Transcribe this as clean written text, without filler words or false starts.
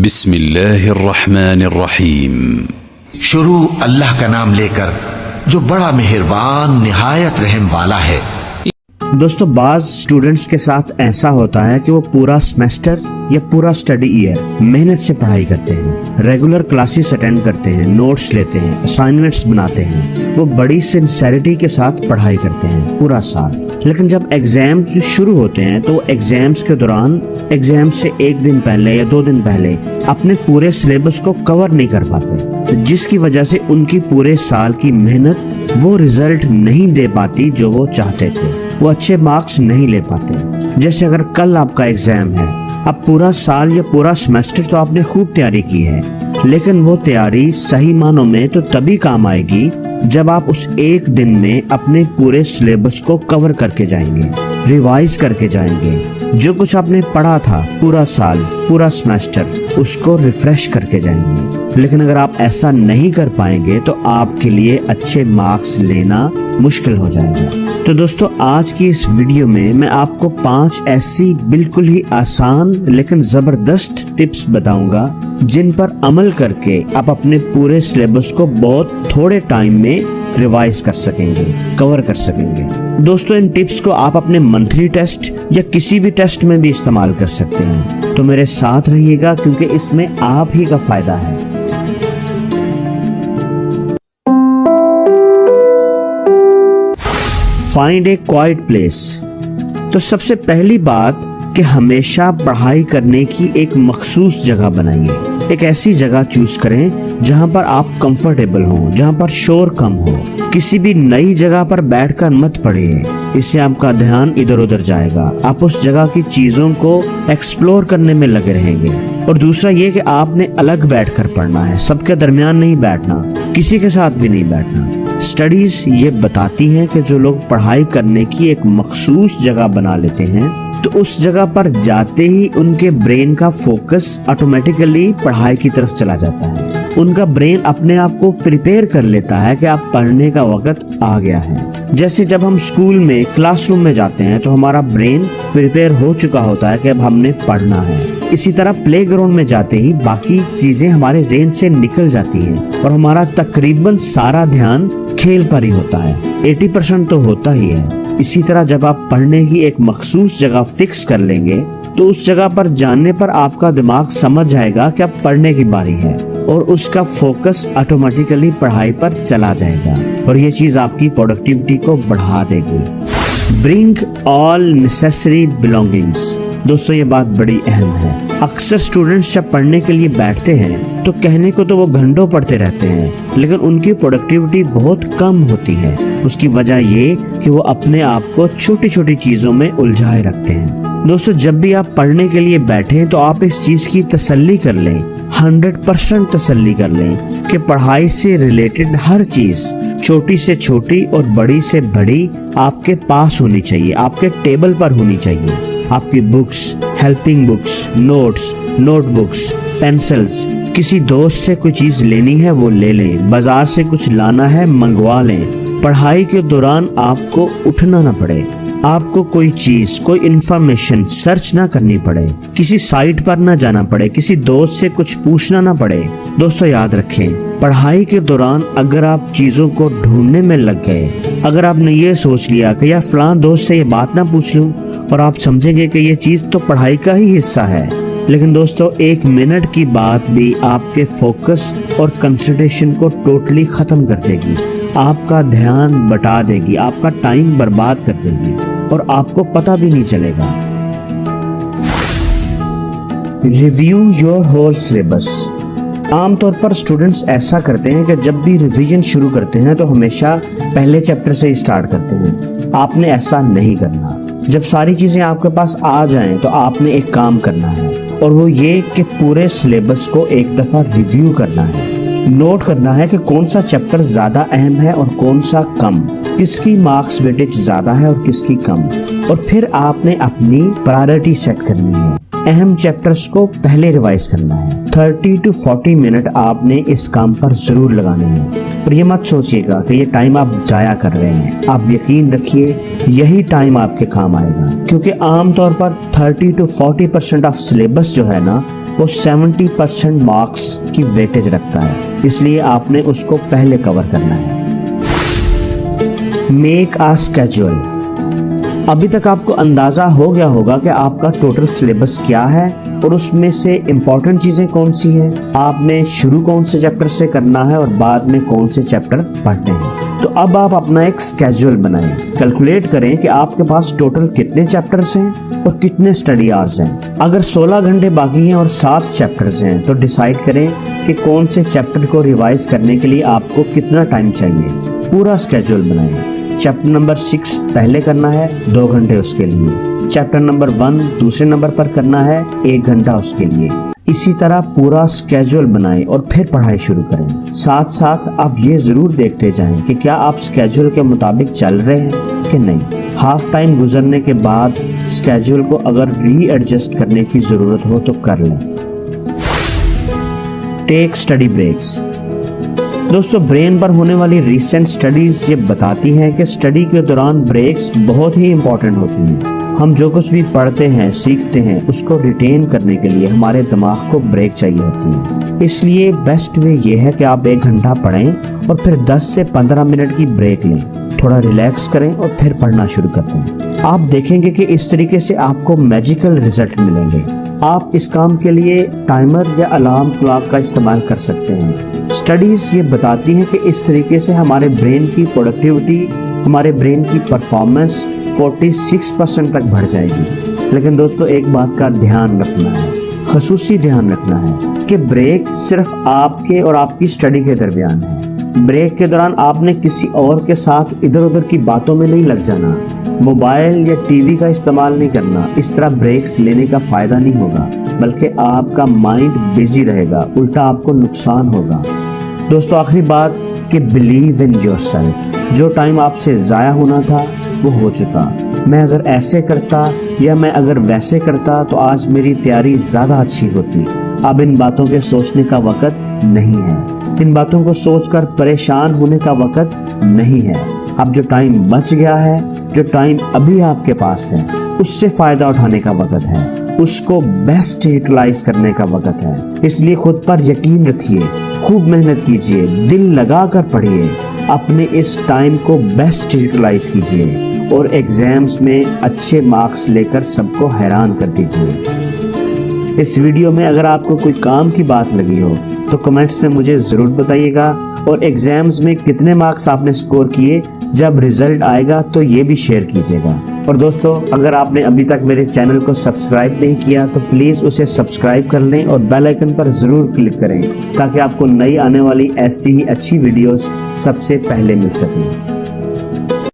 बिस्मिल्लाहिर्रहमानिर्रहीम। शुरू अल्लाह का नाम लेकर जो बड़ा मेहरबान निहायत रहम वाला है। दोस्तों, बाज स्टूडेंट्स के साथ ऐसा होता है कि वो पूरा सेमेस्टर या पूरा स्टडी ईयर मेहनत से पढ़ाई करते हैं, रेगुलर क्लासेस अटेंड करते हैं, नोट्स लेते हैं, असाइनमेंट्स बनाते हैं, वो बड़ी सिंसेरिटी के साथ पढ़ाई करते हैं पूरा साल। लेकिन जब एग्जाम्स शुरू होते हैं तो एग्जाम्स के दौरान एग्जाम से एक दिन पहले या 2 दिन पहले अपने पूरे सिलेबस को कवर नहीं कर पाते, जिसकी वजह से उनकी पूरे साल की मेहनत वो रिजल्ट नहीं दे पाती जो वो चाहते थे, वो अच्छे मार्क्स नहीं ले पाते। जैसे अगर कल आपका एग्जाम है, अब पूरा साल या पूरा सेमेस्टर तो आपने खूब तैयारी की है, लेकिन वो तैयारी सही मानों में तो तभी काम आएगी जब आप उस एक दिन में अपने पूरे सिलेबस को कवर करके जाएंगे, रिवाइज करके जाएंगे, जो कुछ आपने पढ़ा था पूरा साल पूरा सेमेस्टर उसको रिफ्रेश करके जाएंगे। लेकिन अगर आप ऐसा नहीं कर पाएंगे तो आपके लिए अच्छे मार्क्स लेना मुश्किल हो जाएगा। तो दोस्तों, आज की इस वीडियो में मैं आपको 5 ऐसी बिल्कुल ही आसान लेकिन जबरदस्त टिप्स बताऊंगा जिन पर अमल करके आप अपने पूरे सिलेबस को बहुत थोड़े टाइम में रिवाइज कर सकेंगे, कवर कर सकेंगे। दोस्तों, इन टिप्स को आप अपने मंथली टेस्ट या किसी भी टेस्ट में भी इस्तेमाल कर सकते हैं, तो मेरे साथ रहिएगा क्योंकि इसमें आप ही का फायदा है। फाइंड ए क्वाइट प्लेस। तो सबसे पहली बात कि हमेशा पढ़ाई करने की एक मखसूस जगह बनाइए। एक ऐसी जगह चूज करें जहां पर आप कंफर्टेबल हो, जहां पर शोर कम हो। किसी भी नई जगह पर बैठकर मत पढ़िए, इससे आपका ध्यान इधर उधर जाएगा, आप उस जगह की चीजों को एक्सप्लोर करने में लगे रहेंगे। और दूसरा ये कि आपने अलग बैठकर पढ़ना है, सबके दरमियान नहीं बैठना, किसी के साथ भी नहीं बैठना। स्टडीज ये बताती हैं कि जो लोग पढ़ाई करने की एक मखसूस जगह बना लेते हैं तो उस जगह पर जाते ही उनके ब्रेन का फोकस ऑटोमेटिकली पढ़ाई की तरफ चला जाता है। उनका ब्रेन अपने आप को प्रिपेयर कर लेता है कि आप पढ़ने का वक्त आ गया है। जैसे जब हम स्कूल में क्लासरूम में जाते हैं तो हमारा ब्रेन प्रिपेयर हो चुका होता है कि अब हमने पढ़ना है। इसी तरह प्लेग्राउंड में जाते ही बाकी चीजें हमारे ज़हन से निकल जाती हैं और हमारा तकरीबन सारा ध्यान खेल पर ही होता है, 80% तो होता ही है। इसी तरह जब आप पढ़ने की एक मखसूस जगह फिक्स कर लेंगे तो उस जगह पर जाने पर आपका दिमाग समझ जाएगा कि अब पढ़ने की बारी है और उसका फोकस ऑटोमेटिकली पढ़ाई पर चला जाएगा और ये चीज आपकी प्रोडक्टिविटी को बढ़ा देगी। Bring all necessary belongings. दोस्तों, ये बात बड़ी अहम है। अक्सर स्टूडेंट्स जब पढ़ने के लिए बैठते हैं तो कहने को तो वो घंटों पढ़ते रहते हैं, लेकिन उनकी प्रोडक्टिविटी बहुत कम होती है। उसकी वजह ये कि वो अपने आप को छोटी छोटी चीजों में उलझाए रखते हैं। दोस्तों, जब भी आप पढ़ने के लिए बैठें तो आप इस चीज की तसल्ली कर लें, 100% तसल्ली कर लें कि पढ़ाई से रिलेटेड हर चीज छोटी से छोटी और बड़ी से बड़ी आपके पास होनी चाहिए, आपके टेबल पर होनी चाहिए। आपकी books, helping books, notes, notebooks, pencils, किसी दोस्त से कोई चीज लेनी है वो ले लें, बाजार से कुछ लाना है मंगवा लें। पढ़ाई के दौरान आपको उठना ना पड़े, आपको कोई चीज, कोई इंफॉर्मेशन सर्च ना करनी पड़े, किसी साइट पर ना जाना पड़े, किसी दोस्त से कुछ पूछना ना पड़े। दोस्तों, याद रखें, पढ़ाई के दौरान अगर आप चीजों को ढूंढने में लग गए, अगर आपने ये सोच लिया कि यार फलां दोस्त से ये बात ना पूछ लूं, और आप समझेंगे कि ये चीज तो पढ़ाई का ही हिस्सा है, लेकिन दोस्तों 1 मिनट की बात भी आपके फोकस और कंसंट्रेशन को टोटली खत्म कर देगी, आपका ध्यान बटा देगी, आपका टाइम बर्बाद कर देगी और आपको पता भी नहीं चलेगा। Review your whole syllabus. आमतौर पर स्टूडेंट्स ऐसा करते हैं कि जब भी रिवीजन शुरू करते हैं तो हमेशा पहले चैप्टर से ही स्टार्ट करते हैं। आपने ऐसा नहीं करना। जब सारी चीजें आपके पास आ जाएं तो आपने एक काम करना है और वो ये कि पूरे सिलेबस को एक दफा रिव्यू करना है, नोट करना है कि कौन सा चैप्टर ज्यादा अहम है और कौन सा कम, किसकी मार्क्स वेटेज ज्यादा है और किसकी कम। और फिर आपने अपनी प्रायोरिटी सेट करनी है। अहम चैप्टर्स को पहले रिवाइज करना है। 30 to 40 मिनट आपने इस काम पर जरूर लगाने हैं। और ये मत सोचिएगा कि ये टाइम आप जाया कर रहे हैं। आप यकीन रखिए यही टाइम आपके काम आएगा, क्योंकि आमतौर पर 30 to 40% ऑफ सिलेबस जो है ना वो 70% मार्क्स की वेटेज रखता है, इसलिए आपने उसको पहले कवर करना है। Make a schedule. अभी तक आपको अंदाजा हो गया होगा कि आपका टोटल सिलेबस क्या है और उसमें से इम्पोर्टेंट चीजें कौन सी हैं, आपने शुरू कौन से चैप्टर से करना है और बाद में कौन से चैप्टर पढ़ने हैं। तो अब आप अपना एक स्केड्यूल बनाएं, कैलकुलेट करें कि आपके पास टोटल कितने चैप्टर्स हैं और कितने स्टडी आवर्स हैं। अगर 16 घंटे बाकी हैं और 7 चैप्टर्स हैं तो डिसाइड करें कि कौन से चैप्टर को रिवाइज करने के लिए आपको कितना टाइम चाहिए। पूरा स्केड्यूल बनाएं। चैप्टर नंबर 6 पहले करना है 2 घंटे उसके लिए, चैप्टर नंबर 1 दूसरे नंबर पर करना है 1 घंटा उसके लिए। इसी तरह पूरा स्केड्यूल बनाएं और फिर पढ़ाई शुरू करें। साथ साथ आप ये जरूर देखते जाएं कि क्या आप स्केड्यूल के मुताबिक चल रहे हैं कि नहीं। हाफ टाइम गुजरने के बाद स्केड्यूल को अगर रीएडजस्ट करने की जरूरत हो तो कर लें। Take study breaks. दोस्तों, ब्रेन पर होने वाली रिसेंट स्टडीज ये बताती हैं कि स्टडी के दौरान ब्रेक्स बहुत ही इंपॉर्टेंट होती हैं। हम जो कुछ भी पढ़ते हैं सीखते हैं उसको रिटेन करने के लिए हमारे दिमाग को ब्रेक चाहिए होती है। इसलिए बेस्ट वे ये है कि आप 1 घंटा पढ़ें और फिर 10 से 15 मिनट की ब्रेक लें, थोड़ा रिलैक्स करें और फिर पढ़ना शुरू कर दें। आप देखेंगे कि इस तरीके से आपको मैजिकल रिजल्ट मिलेंगे। आप इस काम के लिए टाइमर या अलार्म क्लॉक का इस्तेमाल कर सकते हैं। स्टडीज ये बताती हैं कि इस तरीके से हमारे ब्रेन की प्रोडक्टिविटी, हमारे ब्रेन की परफॉर्मेंस 46% तक बढ़ जाएगी। लेकिन दोस्तों, एक बात का ध्यान रखना है, खसूसी ध्यान रखना है कि ब्रेक सिर्फ आपके और आपकी स्टडी के दरमियान है। ब्रेक के दौरान आपने किसी और के साथ इधर उधर की बातों में नहीं लग जाना, मोबाइल या टीवी का इस्तेमाल नहीं करना। इस तरह ब्रेक्स लेने का फायदा नहीं होगा, बल्कि आपका माइंड बिजी रहेगा, उल्टा आपको नुकसान होगा। दोस्तों, आखिरी बात कि बिलीव इन योरसेल्फ। जो टाइम आपसे जाया होना था वो हो चुका। मैं अगर ऐसे करता या मैं अगर वैसे करता तो आज मेरी तैयारी ज्यादा अच्छी होती। अब इन बातों के सोचने का वक्त नहीं है, इन बातों को सोचकर परेशान होने का वक्त नहीं है। अब जो टाइम बच गया है, जो टाइम अभी आपके पास है, उससे फायदा उठाने का वक्त है, उसको बेस्ट यूटिलाइज करने का वक्त है। इसलिए खुद पर यकीन रखिए, खूब मेहनत कीजिए, दिल लगाकर पढ़िए, अपने इस टाइम को बेस्ट यूटिलाइज कीजिए और एग्जाम्स में अच्छे मार्क्स लेकर सबको हैरान कर दीजिए। इस वीडियो में अगर आपको कोई काम की बात लगी हो तो कमेंट्स में मुझे ज़रूर बताइएगा, और एग्जाम्स में कितने मार्क्स आपने स्कोर किए जब रिजल्ट आएगा तो ये भी शेयर कीजिएगा। और दोस्तों, अगर आपने अभी तक मेरे चैनल को सब्सक्राइब नहीं किया तो प्लीज़ उसे सब्सक्राइब कर लें और बेल आइकन पर ज़रूर क्लिक करें ताकि आपको नई आने वाली ऐसी ही अच्छी वीडियोस सबसे पहले मिल सकें।